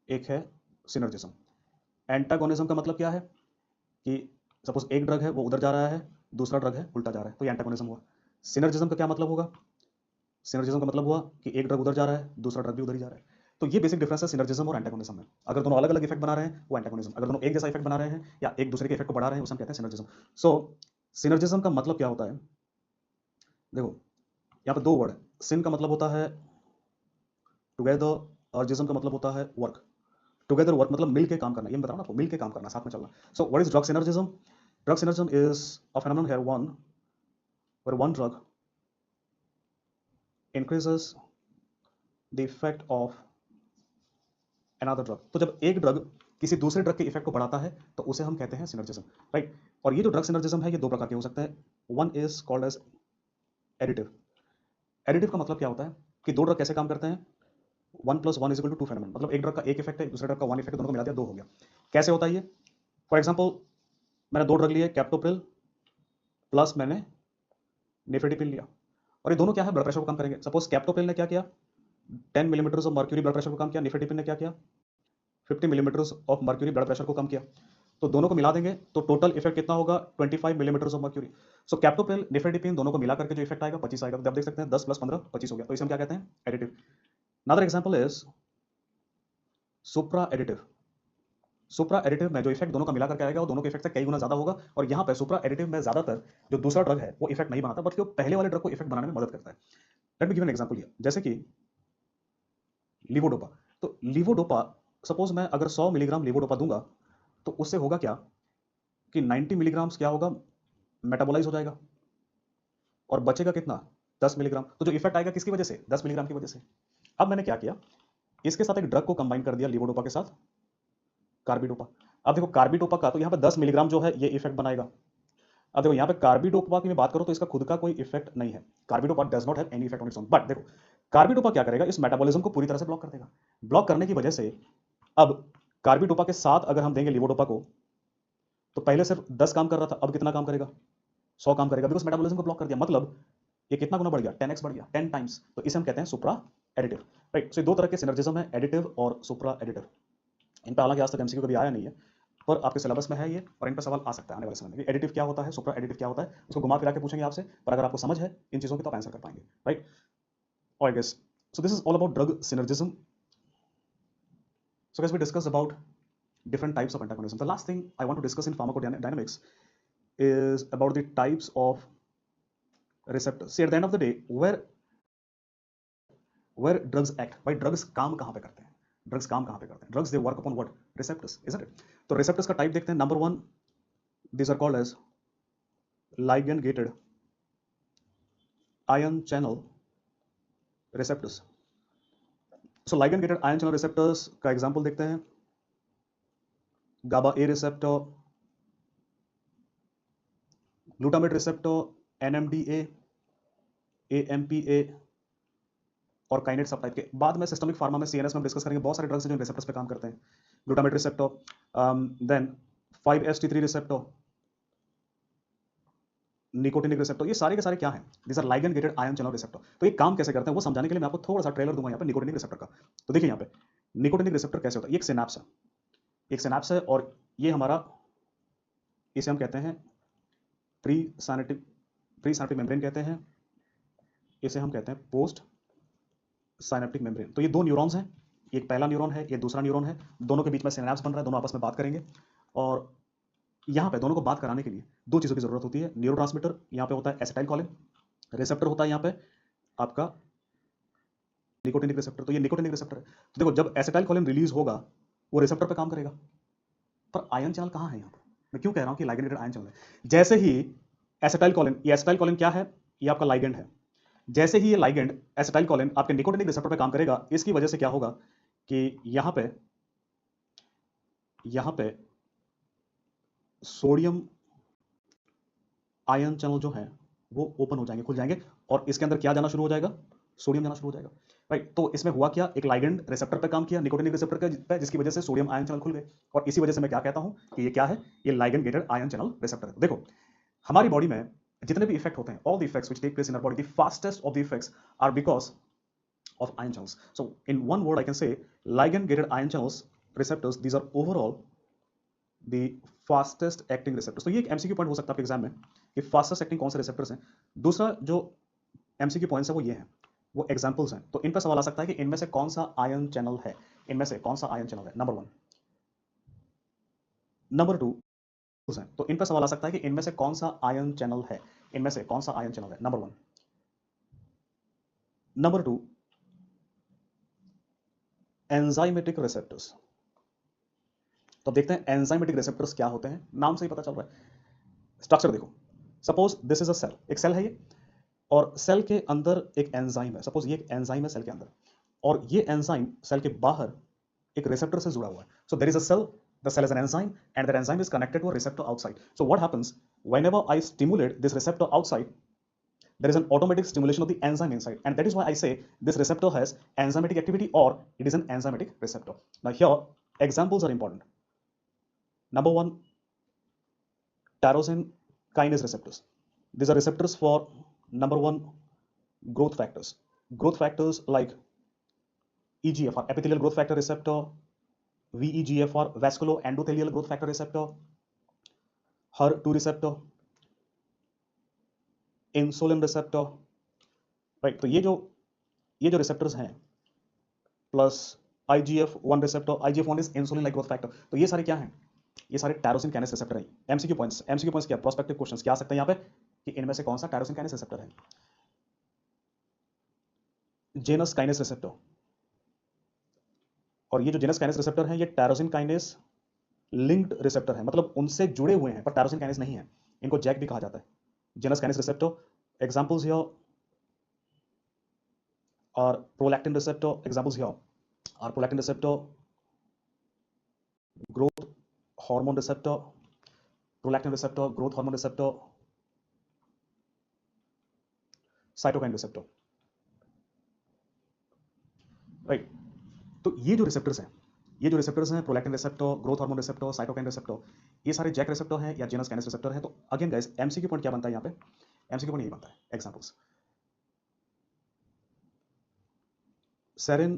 A: एक है सिनर्जिज्म. एंटागोनिज्म का मतलब क्या है कि सपोज एक ड्रग है वो उधर जा रहा है, दूसरा ड्रग है उल्टा जा रहा है, तो ये एंटागोनिज्म हुआ. सिनर्जिज्म का क्या मतलब होगा, सिनर्जिज्म का मतलब हुआ कि एक ड्रग उधर जा रहा है, दूसरा ड्रग भी उधर ही जा रहा है. तो ये बेसिक डिफरेंस है सिनर्जिज्म और एंटागोनिज्म में. अगर दोनों अलग अलग इफेक्ट बना रहे हैं वो एंटागोनिज्म, अगर दोनों एक जैसा इफेक्ट बना रहे हैं या एक दूसरे के इफेक्ट को बढ़ा रहे हैं उसे हम कहते हैं सिनर्जिज्म. सो सिनर्जिज्म का मतलब क्या होता है, देखो यहाँ पे दो वर्ड है. सिन का मतलब होता है टुगेदर, और जिज्म का मतलब होता है वर्क. टुगेदर वर्क मतलब मिल के काम करना, ये मैं बता रहा हूं आपको, मिल के काम करना, साथ में चलना. So what is drug synergism? Drug synergism is a phenomenon here one where one drug increases the effect of another drug. तो जब एक ड्रग किसी दूसरे ड्रग के इफेक्ट को बढ़ाता है तो उसे हम कहते हैं सिनर्जिज्म, राइट. और ये जो ड्रग सिनर्जिज्म है ये दो प्रकार के हो सकते हैं. One is called as additive. Additive का मतलब क्या होता है कि दो ड्रग कैसे काम करते हैं, 1 + 1 = 2 फेनोमेनन, मतलब एक ड्रग का एक इफेक्ट है, दूसरे ड्रग का वन इफेक्ट, दोनों को मिला दिया, दो हो गया. कैसे होता है ये? फॉर एग्जांपल मैंने दो ड्रग लिए, कैप्टोप्रिल प्लस मैंने निफेडिपिन लिया, और ये दोनों क्या है, ब्लड प्रेशर को कम करेंगे. सपोज कैप्टोप्रिल ने क्या किया, 10 millimetre of mercury blood pressure को कम किया, निफेडिपिन ने क्या किया, 50 millimetre of mercury blood pressure को कम किया. तो दोनों को मिला देंगे तो टोटल इफेक्ट कितना होगा, 25 millimetre of mercury. So captopril nifedipine दोनों को मिला करके जो इफेक्ट आएगा 25 आएगा. तो आप देख सकते हैं 10 + 15 25 हो गया. तो इसे हम क्या कहते हैं, additive. Another example is supra additive. Supra additive में जो इफेक्ट दोनों का मिला करके आएगा वो दोनों के इफेक्ट से कई गुना ज्यादा होगा. और यहाँ पे सुप्रा एडिटिव में ज्यादातर जो दूसरा ड्रग है वो इफेक्ट नहीं बनाता, बल्कि वो पहले वाले ड्रग को इफेक्ट बनाने में मदद करता है. Let me give an example here, जैसे कि लीवोडोपा. तो लीवोडोपा, सपोज मैं अगर 100 मिलीग्राम लीवोडोपा दूंगा तो उससे होगा क्या कि 90 मिलीग्राम क्या होगा, मेटाबोलाइज हो जाएगा, और बचेगा कितना, 10 मिलीग्राम. तो जो इफेक्ट आएगा किसकी वजह से, 10 मिलीग्राम की वजह से. अब मैंने क्या किया, इसके साथ एक ड्रग को कंबाइन कर दिया लीवोडोपा के साथ, कार्बिडोपा. अब देखो कार्बिडोपा का तो यहाँ पे 10 मिलीग्राम जो है ये इफेक्ट बनाएगा. अब देखो यहाँ पे कार्बिडोपा की मैं बात करूं तो इसका खुद का कोई इफेक्ट नहीं है, carbidopa does not have any effect on its own. But देखो कार्बिडोपा क्या करेगा, इस मेटाबॉलिज्म को पूरी तरह से ब्लॉक कर देगा. ब्लॉक करने की वजह से अब कार्बिडोपा के साथ अगर हम देंगे लीवोडोपा को, तो पहले सिर्फ 10 काम कर रहा था, अब कितना काम करेगा, 100 काम करेगा, बिकॉज मेटाबॉलिज्म को ब्लॉक कर दिया. मतलब ये कितना गुना बढ़ गया, 10x बढ़ गया, 10 टाइम्स, तो इसे हम कहते हैं सुप्रा एडिटिव, राइट। सो दो तरह के सिनर्जिज्म है, एडिटिव और सुप्रा एडिटिव। इन पर हालांकि आज तक एमसीक्यू कभी आया नहीं है, पर आपके सिलेबस में है ये, और इन पर सवाल आ सकता है आने वाले समय में। एडिटिव क्या होता है, सुप्रा एडिटिव क्या होता है, उसको घुमा फिरा के पूछेंगे आपसे, पर अगर आपको समझ है इन चीजों की तो आप आंसर कर पाएंगे, राइट। और I guess so this is all about drug synergism. So guys, we discussed about different types of antagonism. The last thing I want to discuss in pharmacodynamics is about the types of receptors. See, at the end of the day, where drugs act, why drugs काम कहाँ पे करते हैं, drugs काम कहाँ पे करते हैं, drugs they work upon what, receptors, isn't it? तो receptors का type देखते हैं. Number one, these are called as ligand gated ion channel receptors. So ligand gated ion channel receptors का example देखते हैं. GABA A receptor, glutamate receptor, NMDA, AMPA और काइनेट सब टाइप के. बाद में सिस्टमिक फार्मा में CNS में डिस्कस करेंगे. बहुत सारे ड्रग्स हैं जो रिसेप्टर्स पे काम करते हैं. Glutamate receptor, then 5-HT3 receptor, nicotinic receptor, ये सारे के सारे क्या हैं, this are ligand gated ion channel receptor. तो ये काम कैसे करते हैं वो समझाने के लिए मैं आपको थोड़ा सा ट्रेलर दूंगा यहाँ पे निकोटिनिक रिसेप्टर का. तो देखिए यहाँ पे निकोटिनिक रिसेप्टर कैसे होता है. ये एक सिनेप्स है, एक सिनेप्स है, और ये हमारा, इसे हम कहते हैं प्री साइनेप्टिक मेम्ब्रेन कहते हैं, इसे हम कहते हैं पोस्ट साइनेप्टिक मेम्ब्रेन. तो ये दो न्यूरॉन्स हैं, एक पहला न्यूरॉन है, ये दूसरा न्यूरॉन है, दोनों के बीच में सिनेप्स बन रहा है, दोनों आपस में बात करेंगे. और यहाँ पे दोनों को बात कराने के लिए दो चीज़ों की जरूरत होती है. न्यूरोट्रांसमीटर यहाँ पे होता है एसिटाइलकोलिन, रिसेप्टर होता है यहाँ पे आपका निकोटिनिक रिसेप्टर. तो ये निकोटिनिक रिसेप्टर है. तो देखो जब एसिटाइलकोलिन रिलीज होगा वो रिसेप्टर पे काम करेगा, पर आयन चैनल कहाँ है यहाँ पे. मैं क्यों कह रहा हूँ कि लाइगेंड आयन चैनल है. जैसे ही एसिटाइलकोलिन, ये एसिटाइलकोलिन क्या है, ये आपका लाइगेंड है. जैसे ही ये लाइगेंड एसिटाइलकोलिन आपके निकोटिनिक रिसेप्टर पे काम करेगा, इसकी वजह से क्या होगा कि यहाँ पे सोडियम आयन चैनल जो है वो ओपन हो जाएंगे, खुल जाएंगे, और इसके अंदर क्या जाना शुरू हो जाएगा, सोडियम जाना शुरू हो जाएगा, राइट. तो इसमें हुआ क्या, एक लाइगेंड रिसेप्टर पे काम किया, निकोटिनिक रिसेप्टर पे, जिसकी वजह से सोडियम आयन चैनल खुल गए, और इसी वजह से मैं क्या कहता हूं कि ये क्या है, ये ligand gated ion channel receptor है. देखो हमारी बॉडी में जितने भी इफेक्ट होते हैं, all the effects which take place in our body, the fastest of the effects are because of ion channels. So in one word I can say ligand gated ion channels receptors, these are overall the fastest acting receptors. तो ये एक MCQ पॉइंट हो सकता है आपके एग्जाम में कि फास्टेस्ट एक्टिंग कौन से रिसेप्टर्स हैं. दूसरा जो MCQ पॉइंट्स है वो ये हैं, वो एग्जांपल्स हैं. तो इन पर सवाल आ सकता है कि इनमें से कौन सा आयन चैनल है, इनमें से कौन सा आयन चैनल है, नंबर 1. नंबर 2 हैं, तो इन पर सवाल आ सकता है कि इनमें से कौन सा आयन चैनल है, इनमें से कौन सा आयन चैनल है, नंबर 1. Number 2 enzymatic receptors. तो अब देखते हैं एंजाइमेटिक रिसेप्टर्स क्या होते हैं. नाम से ही पता चल रहा है. स्ट्रक्चर देखो, suppose this is a cell, एक सेल है ये, और सेल के अंदर एक एंजाइम है. सपोज ये एक एंजाइम है सेल के अंदर, और ये एंजाइम सेल के बाहर एक रिसेप्टर से जुड़ा हुआ है. So there is a cell, the cell is an enzyme and that enzyme is connected to a receptor outside. So what happens whenever I stimulate this receptor outside, there is an automatic stimulation of the enzyme inside, and that is why I say this receptor has enzymatic activity or it is an enzymatic receptor. Now here examples are important. Number 1, tyrosine kinase receptors. These are receptors for number 1, growth factors. Growth factors like EGFR, epithelial growth factor receptor, VEGFR, vasculoendothelial growth factor receptor, HER2 receptor, insulin receptor, right. तो ये जो रिसेप्टर्स हैं, plus IGF-1 receptor, IGF-1 is insulin like growth factor. तो ये सारे क्या हैं, ये सारे टायरोसिन काइनेस रिसेप्टर हैं. MCQ पॉइंट्स क्या, प्रोस्पेक्टिव क्वेश्चंस क्या आ सकते हैं यहाँ पे कि इनमें से कौन सा टायरोसिन काइनेस रिसेप्टर है. जेनस काइनेस रिसेप्टर, और ये जो जेनस काइनेस रिसेप्टर हैं ये टायरोसिन काइनेस लिंक्ड रिसेप्टर है, मतलब उनसे जुड़े हुए हैं पर टायरोसिन काइनेस नहीं है. इनको जैक भी कहा जाता है, Janus kinase receptor. Examples here are prolactin receptor, examples here are prolactin receptor, growth hormone receptor, prolactin receptor, growth hormone receptor, cytokine receptor, right. तो ये जो रिसेप्टर्स हैं, prolactin receptor, growth hormone receptor, cytokine receptor, ये सारे जैक रिसेप्टर हैं या जेनस काइनेस रिसेप्टर हैं. तो अगेन गाइस MCQ पॉइंट क्या बनता है यहाँ पे, MCQ पॉइंट यही बनता है, examples. Serine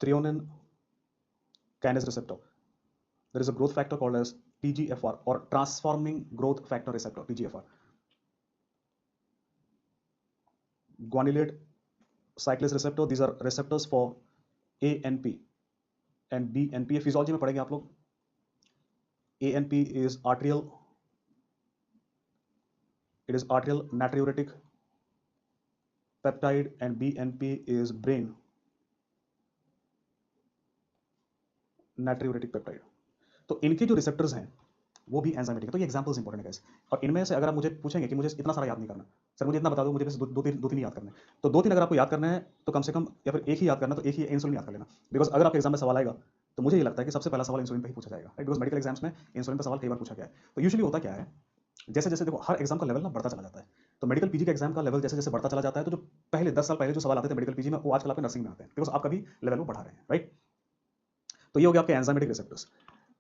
A: threonine kinase receptor. There is a growth factor called as TGFR or transforming growth factor receptor, TGFR. Guanylate cyclase receptor, these are receptors for ANP and BNP. Physiology में पढ़ेंगे आप लोग. ANP is arterial, it is arterial natriuretic peptide and BNP is brain natriuretic peptide. तो इनके जो रिसेप्टर्स हैं वो भी एंजाइमेटिक है. तो ये एग्जांपल्स इंपॉर्टेंट है गाइस. और इनमें से अगर आप मुझे पूछेंगे कि मुझे इतना सारा याद नहीं करना, सर मुझे इतना बता दो, मुझे बस दो तीन याद करना है, तो दो तीन अगर आपको याद करना है तो कम से कम, या फिर एक ही याद करना तो एक ही इंसुलिन याद कर लेना. बिकॉज अगर आपके एग्जाम में सवाल आएगा तो मुझे ये लगता है कि सबसे पहला सवाल इंसुलिन पे ही पूछा जाएगा, राइट. बिकॉज मेडिकल एग्जाम्स में इंसुलिन पर सवाल कई बार पूछा गया है. तो यूजुअली होता क्या है, जैसे जैसे देखो हर एग्जाम का लेवल ना बढ़ता चला जाता है. तो मेडिकल पीजी का एग्जाम का लेवल जैसे जैसे बढ़ता चला जाता है, तो जो पहले 10 साल पहले जो सवाल आते थे मेडिकल पीजी में, वो आजकल आपके नर्सिंग में आते हैं, बिकॉज आपका भी लेवल वो बढ़ा रहे हैं, राइट. तो ये हो गया आपके एंजाइमेटिक रिसेप्टर्स.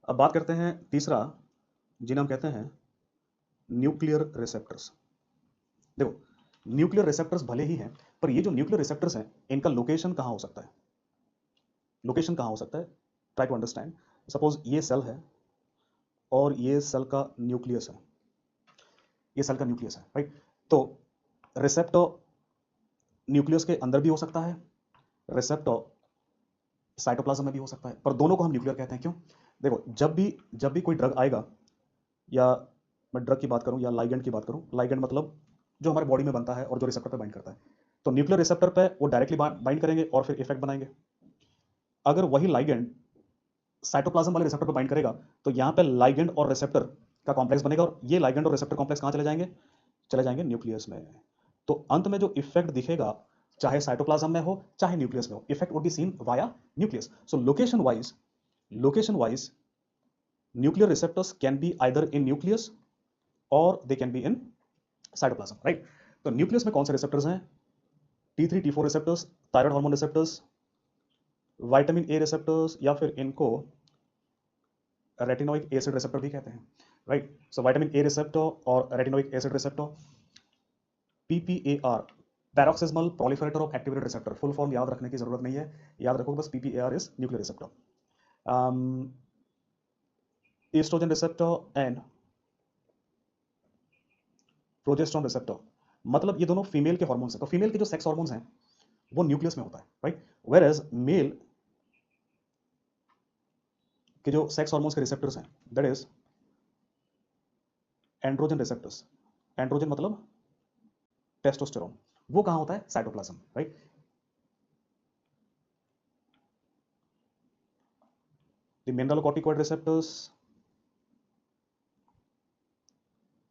A: अब बात करते हैं तीसरा, जिन्हें हम कहते हैं न्यूक्लियर रिसेप्टर्स. देखो न्यूक्लियर रिसेप्टर्स भले ही हैं, पर ये जो न्यूक्लियर रिसेप्टर्स हैं इनका लोकेशन कहां हो सकता है? लोकेशन कहां हो सकता है? Try to understand. सपोज ये सेल है और ये सेल का न्यूक्लियस है, ये सेल का न्यूक्लियस है, राइट. तो रिसेप्टर न्यूक्लियस के अंदर भी हो सकता है, रिसेप्टर साइटोप्लाज्म में भी हो सकता है, पर दोनों को हम न्यूक्लियर कहते हैं. क्यों? देखो जब भी कोई ड्रग आएगा, या मैं ड्रग की बात करूं या लाइगेंड की बात करूं, लाइगेंड मतलब जो हमारे बॉडी में बनता है और जो रिसेप्टर पे बाइंड करता है, तो न्यूक्लियर रिसेप्टर पे वो डायरेक्टली बाइंड करेंगे और फिर इफेक्ट बनाएंगे. अगर वही लाइगेंड साइटोप्लाज्म वाले रिसेप्टर पे बाइंड करेगा तो यहाँ पे लाइगेंड और रिसेप्टर का कॉम्प्लेक्स बनेगा, और ये लाइगेंड और रिसेप्टर कॉम्प्लेक्स कहाँ चले जाएंगे? चले जाएंगे न्यूक्लियस में. तो अंत में जो इफेक्ट दिखेगा, चाहे साइटोप्लाज्म में हो चाहे न्यूक्लियस में हो, effect would be seen via nucleus. So location wise nuclear receptors can be either in nucleus or they can be in cytoplasm, right. तो न्यूक्लियस में कौन से रिसेप्टर्स हैं? T3 T4 receptors, thyroid hormone receptors, vitamin A receptors, या फिर इनको रेटिनोइक एसिड रिसेप्टर भी कहते हैं, right. So vitamin A receptor और retinoic acid receptor. PPAR, paroxysmal proliferator of activated receptor. Full form याद रखने की जरूरत नहीं है, याद रखो बस PPAR is nuclear receptor. Oestrogen receptor and progesterone receptor, मतलब ये दोनों फीमेल के हार्मोन्स हैं. तो फीमेल के जो सेक्स हार्मोन्स हैं वो न्यूक्लियस में होता है, राइट. वेयर एज मेल के जो सेक्स हार्मोन्स के रिसेप्टर्स हैं, that is androgen receptors. Androgen मतलब टेस्टोस्टेरोन, वो कहां होता है? Cytoplasm, right. The mineralocorticoid receptors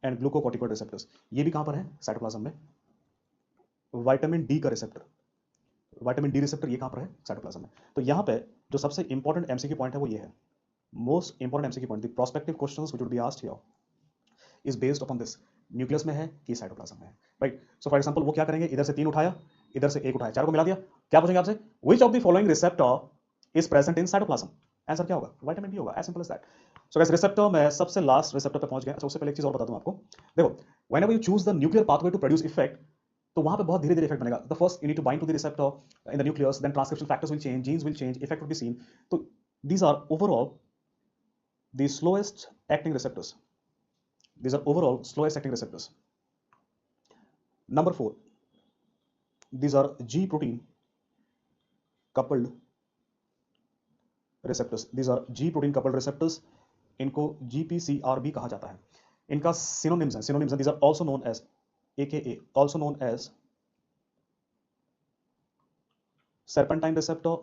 A: and glucocorticoid receptors, ये भी कहां पर है? साइटोप्लाज्म में. विटामिन डी का रिसेप्टर, विटामिन डी रिसेप्टर ये कहां पर है? साइटोप्लाज्म में. तो यहां पे जो सबसे इंपॉर्टेंट एमसीक्यू पॉइंट है वो ये है, most important MCQ point, the prospective questions which would be asked here is based upon this, nucleus में है कि साइटोप्लाज्म में है, राइट. सो फॉर एग्जांपल वो क्या करेंगे, इधर से 3 उठाया, इधर से 1 उठाया, चारों को मिला दिया. क्या पूछेंगे आपसे? Which of the following receptor is present in cytoplasm? Answer क्या होगा? विटामिन डी होगा, as simple as that. So guys receptor में सबसे लास्ट रिसेप्टर पे पहुंच गए. अच्छा उससे पहले एक चीज और बता दूं आपको. देखो whenever you choose the nuclear pathway to produce effect, तो वहां पे बहुत धीरे धीरे इफेक्ट बनेगा. The first you need to bind to the receptor in the nucleus, then transcription factors will change, genes will change, effect will be seen. तो these are overall the slowest acting receptors. These are overall slowest acting receptors. Number 4, these are G protein coupled receptors. These are G protein coupled receptors. इनको GPCR भी कहा जाता है. इनका synonyms हैं. These are also known as AKA, also known as serpentine receptor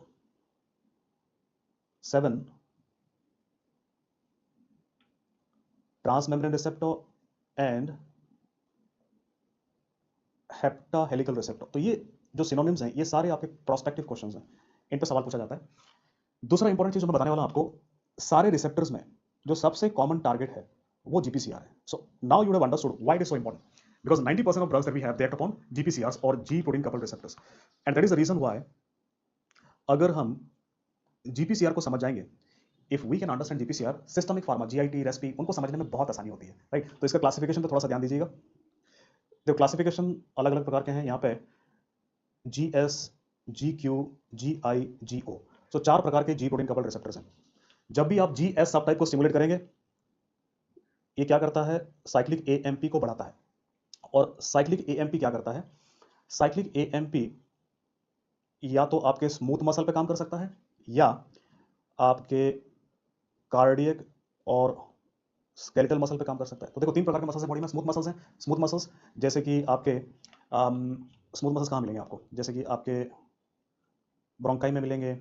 A: 7, transmembrane receptor and hepta helical receptor. तो ये जो सिनोनिम्स हैं ये सारे आपके प्रोस्पेक्टिव क्वेश्चंस हैं, इन पे सवाल पूछा जाता है. दूसरा इंपॉर्टेंट चीज मैं बताने वाला हूं आपको, सारे रिसेप्टर्स में जो सबसे कॉमन टारगेट है वो जीपीसीआर है. So now you have understood why it is so important, because 90% of drugs that we have they act upon GPCRs और G protein coupled receptors, and that is the reason why अगर हम जीपीसीआर को समझ जाएंगे, if we can understand GPCR, systemic pharma, GIT, रेसपी, उनको समझने में बहुत आसानी होती है, राइट. तो इसका क्लासिफिकेशन पे थोड़ा सा ध्यान दीजिएगा. देखो क्लासिफिकेशन अलग अलग प्रकार के हैं. यहाँ पे GS जी क्यू, जी आई, जी ओ। सो 4 प्रकार के जी प्रोटीन कपल्ड रिसेप्टर्स हैं। जब भी आप जी एस सब टाइप को स्टिमुलेट करेंगे, ये क्या करता है? साइक्लिक एएमपी को बढ़ाता है। और साइक्लिक एएमपी क्या करता है? साइक्लिक एएमपी या तो आपके स्मूथ मसल पे काम कर सकता है, या आपके कार्डियक और स्केलेटल मसल पे काम कर सकता है। तो देखो 3 प्रकार के मसल्स हैं बॉडी में। स्मूथ मसल्स हैं। स्मूथ मसल्स जैसे कि आपके स्मूथ मसल्स कहाँ मिलेंगे आपको? जैसे कि आपके ब्रोंकाई में मिलेंगे,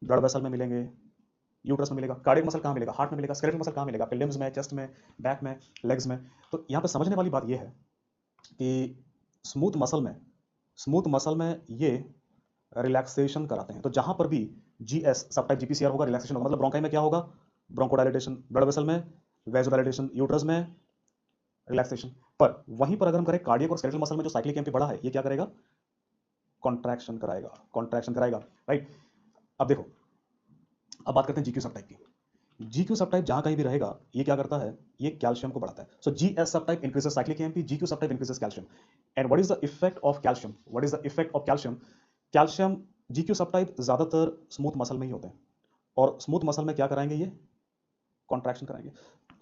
A: ब्लड वेसल में मिलेंगे, यूट्रस में मिलेगा। कार्डियक मसल कहाँ मिलेगा? हार्ट में मिलेगा। स्केलेटल मसल कहाँ मिलेगा? आपके लिम्स में, चेस्ट में, बैक में, लेग्स में। तो यहाँ पे समझने वाली बात ये है कि स्मूथ मसल में ये रिलैक्सेशन कराते हैं। तो जहां पर भी जीएस सब टाइप जीपीसीआर होगा, रिलैक्सेशन होगा। मतलब ब्रोंकाई में क्या होगा? ब्रोंकोडायलेटेशन, ब्लड वेसल में वेसोडायलेटेशन, यूट्रस में रिलैक्सेशन। पर वहीं पर अगर हम करें कार्डियक और स्केलेटल मसल में जो साइक्लिक एमपी बढ़ा है, ये क्या करेगा? कॉन्ट्रैक्शन कराएगा, कॉन्ट्रैक्शन कराएगा। राइट। अब देखो, अब बात करते हैं जीक्यू सब टाइप की। जीक्यू सब टाइप जहां कहीं भी रहेगा, ये क्या करता है? ये कैल्शियम को बढ़ाता है। So Gs sub type increases cyclic AMP, Gq sub type increases calcium. And what is the effect of calcium? What is the effect of calcium? Calcium Gq sub type ज्यादातर स्मूथ मसल में ही होते हैं। और स्मूथ मसल में क्या कराएंगे? ये कॉन्ट्रैक्शन कराएंगे।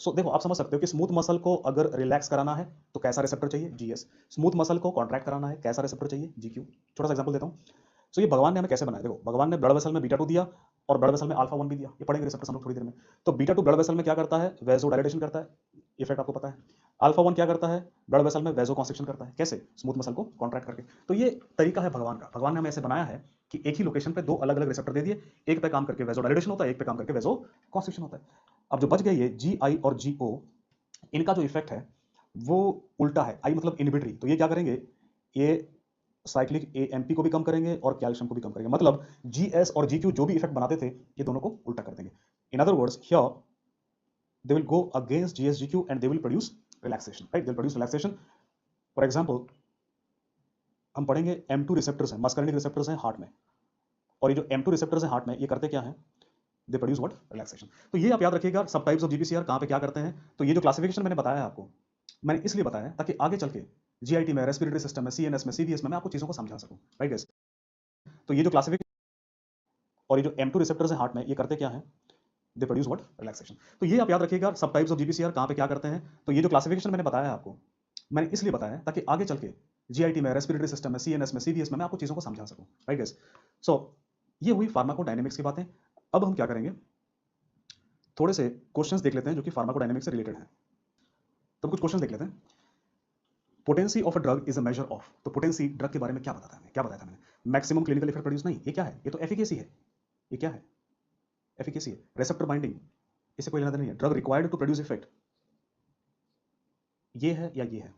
A: सो देखो, आप समझ सकते हो कि स्मूथ मसल को अगर रिलैक्स कराना है तो कैसा रिसेप्टर चाहिए? जीएस। स्मूथ मसल को कॉन्ट्रैक्ट कराना है, कैसा रिसेप्टर चाहिए? जीक्यू। छोटा सा एग्जांपल देता हूं। सो ये भगवान ने हमें कैसे बनाया? देखो, भगवान ने ब्लड वेसल में बीटा 2 दिया और ब्लड वेसल में अल्फा 1 भी दिया। ये पढ़ेंगे रिसेप्टर्स हम लोग थोड़ी देर में। तो बीटा 2 ब्लड वेसल में क्या करता है? वेसोडायलेटेशन करता है। इफेक्ट आपको पता है। अल्फा 1 क्या करता है? ब्लड वेसल में वेसो कॉन्स्ट्रिक्शन करता है। कैसे? स्मूथ मसल को कॉन्ट्रैक्ट करके। तो ये तरीका है भगवान का। भगवान ने हमें ऐसे बनाया है कि एक ही लोकेशन पे 2 अलग अलग रिसेप्टर दे दिए। एक पे काम करके वेसोडायलेटेशन होता है, एक पे काम करके वेसो कॉन्स्ट्रिक्शन होता है। अब जो बच गए ये जी आई और जी ओ, इनका जो इफेक्ट है वो उल्टा है। आई मतलब इनहिबिटरी। तो ये क्या करेंगे? ये साइक्लिक एएमपी को भी कम करेंगे और कैल्शियम को भी कम करेंगे। मतलब जीएस और जीक्यू जो भी इफेक्ट बनाते थे, ये दोनों को उल्टा कर देंगे। In other words, here they will go against GS GQ and they will produce relaxation. Right, they will produce relaxation. For example, हम पढ़ेंगे M2 रिसेप्टर्स हैं, मस्करनिक रिसेप्टर्स हैं हार्ट में। और ये जो M2 रिसेप्टर्स हैं हार्ट में, ये करते क्या हैं? They produce what? रिलैक्सेशन। तो ये आप याद रखिएगा, सब टाइप्स ऑफ जीपीसीआर कहां पे क्या करते हैं। तो ये जो क्लासिफिकेशन मैंने बताया है आपको, मैंने इसलिए बताया है ताकि आगे चल के जीआईटी में, रेस्पिरेटरी सिस्टम में, सीएनएस में, सीवीएस में मैं आपको चीजों को समझा सकूं। Right guys. तो ये जो क्लासिफिकेशन और ये जो M2 रिसेप्टर्स हैं हार्ट में, ये करते क्या हैं? They produce what? रिलैक्सेशन। तो ये आप याद रखिएगा, सब टाइप्स ऑफ जीपीसीआर कहां पे क्या करते हैं। तो ये जो क्लासिफिकेशन मैंने बताया है आपको, मैंने इसलिए बताया है ताकि आगे चल के जीआईटी में, रेस्पिरेटरी सिस्टम में, सीएनएस में, सीवीएस में मैं आपको चीजों को समझा सकूं। Right guys. सो ये हुई फार्माकोडायनेमिक्स की बातें। अब हम क्या करेंगे? थोड़े से क्वेश्चंस देख लेते हैं जो कि फार्माकोडायनेमिक्स से रिलेटेड हैं। तो हम कुछ क्वेश्चंस देख लेते हैं। Potency of a drug is a measure of. तो पोटेंसी ड्रग के बारे में क्या बताता है? क्या बताया था मैंने? मैक्सिमम क्लिनिकल इफेक्ट प्रोड्यूस नहीं। ये क्या है? ये तो एफिकेसी है। ये क्या है? एफिकेसी है। रिसेप्टर बाइंडिंग, इससे कोई लेना देना नहीं है। Drug required to produce effect, ये है या ये है?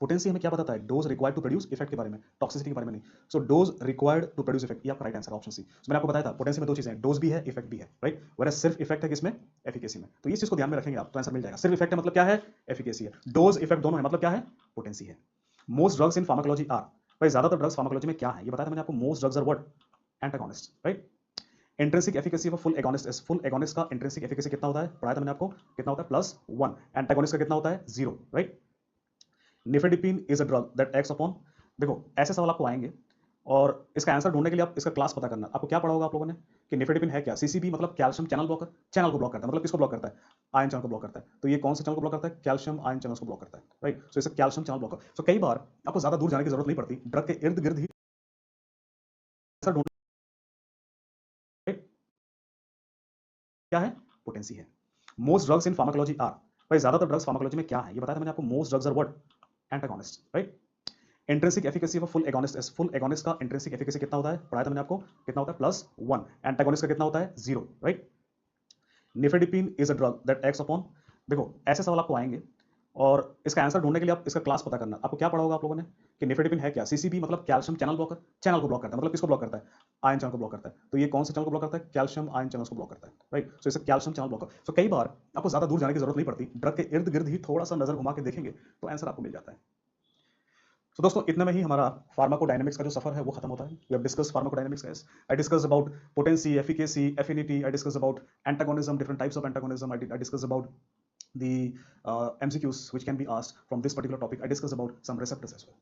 A: पोटेंसी हमें क्या बताता है? Dose required to produce effect के बारे में, टॉक्सिसिटी के बारे में नहीं। So dose required to produce effect, ये आपका राइट आंसर ऑप्शन सी। मैंने आपको बताया था पोटेंसी में 2 चीजें हैं, डोज भी है, इफेक्ट भी है। राइट। वरना सिर्फ इफेक्ट है किसमें? एफिकेसी में। तो इस चीज को ध्यान में रखेंगे आप तो आंसर मिल जाएगा। सिर्फ इफेक्ट है मतलब क्या है? एफिकेसी है। डोज इफेक्ट दोनों है मतलब क्या है? पोटेंसी है। Most drugs in pharmacology are, भाई ज्यादातर ड्रग्स फार्माकोलॉजी में क्या है? ये बताया था मैंने आपको। Most drugs are what? Antagonist. Right. Intrinsic efficacy of full agonist is, full agonist का इंट्रिंसिक एफिकेसी कितना होता है? पढ़ाया था मैंने आपको। कितना होता है? +1। एंटागोनिस्ट का कितना होता है? 0। Right. Nifedipine is a drug that acts upon, देखो ऐसे सवाल आपको आएंगे और इसका आंसर ढूंढने के लिए आप इसका क्लास पता करना। आपको क्या पढ़ा होगा आप लोगों ने कि निफेडिपिन है क्या? सीसीबी मतलब कैल्शियम चैनल ब्लॉकर। चैनल को ब्लॉक करता है मतलब किसको ब्लॉक करता है? आयन चैनल को ब्लॉक करता है। तो ये कौन से चैनल को ब्लॉक करता है? कैल्शियम आयन चैनल्स को ब्लॉक करता है। राइट। सो इसे कैल्शियम चैनल ब्लॉकर। सो कई बार आपको ज्यादा दूर जाने की जरूरत नहीं पड़ती, ड्रग के इर्द गिर्द ही आंसर ढूंढ। क्या है? पोटेंसी है। Most drugs in pharmacology are, भाई ज्यादातर ड्रग्स फार्माकोलॉजी में क्या है? ये बताया था मैंने आपको। Most drugs are what? Antagonist. Right. Intrinsic efficacy of full agonist is, full agonist का इंट्रिंसिक एफिकेसी कितना होता है? पढ़ाया था मैंने आपको। कितना होता है? +1। एंटागोनिस्ट का कितना होता है? 0। Right. Nifedipine is a drug that acts upon, देखो ऐसे सवाल आपको आएंगे और इसका आंसर ढूंढने के लिए आप इसका क्लास पता करना। आपको क्या पढ़ा होगा आप लोगों ने कि निफेडिपिन है क्या? सीसीबी मतलब कैल्शियम चैनल ब्लॉकर। चैनल को ब्लॉक करता है मतलब किसको ब्लॉक करता है? आयन चैनल को ब्लॉक करता है। तो ये कौन से चैनल को ब्लॉक करता है? कैल्शियम आयन चैनल्स को ब्लॉक करता है। राइट। सो इसे कैल्शियम चैनल ब्लॉकर। सो कई बार आपको ज्यादा दूर जाने की जरूरत नहीं पड़ती, ड्रग के इर्द गिर्द ही थोड़ा सा नजर घुमा के देखेंगे तो आंसर आपको मिल जाता है। तो दोस्तों इतने में ही हमारा फार्माकोडायनेमिक्स का जो सफर है वो खत्म होता है। We have discussed pharmacodynamics guys. I discussed about potency, efficacy, affinity. I discussed about antagonism, different types of antagonism. I discussed about the MCQs which can be asked from this particular topic. I discussed about some receptors as well.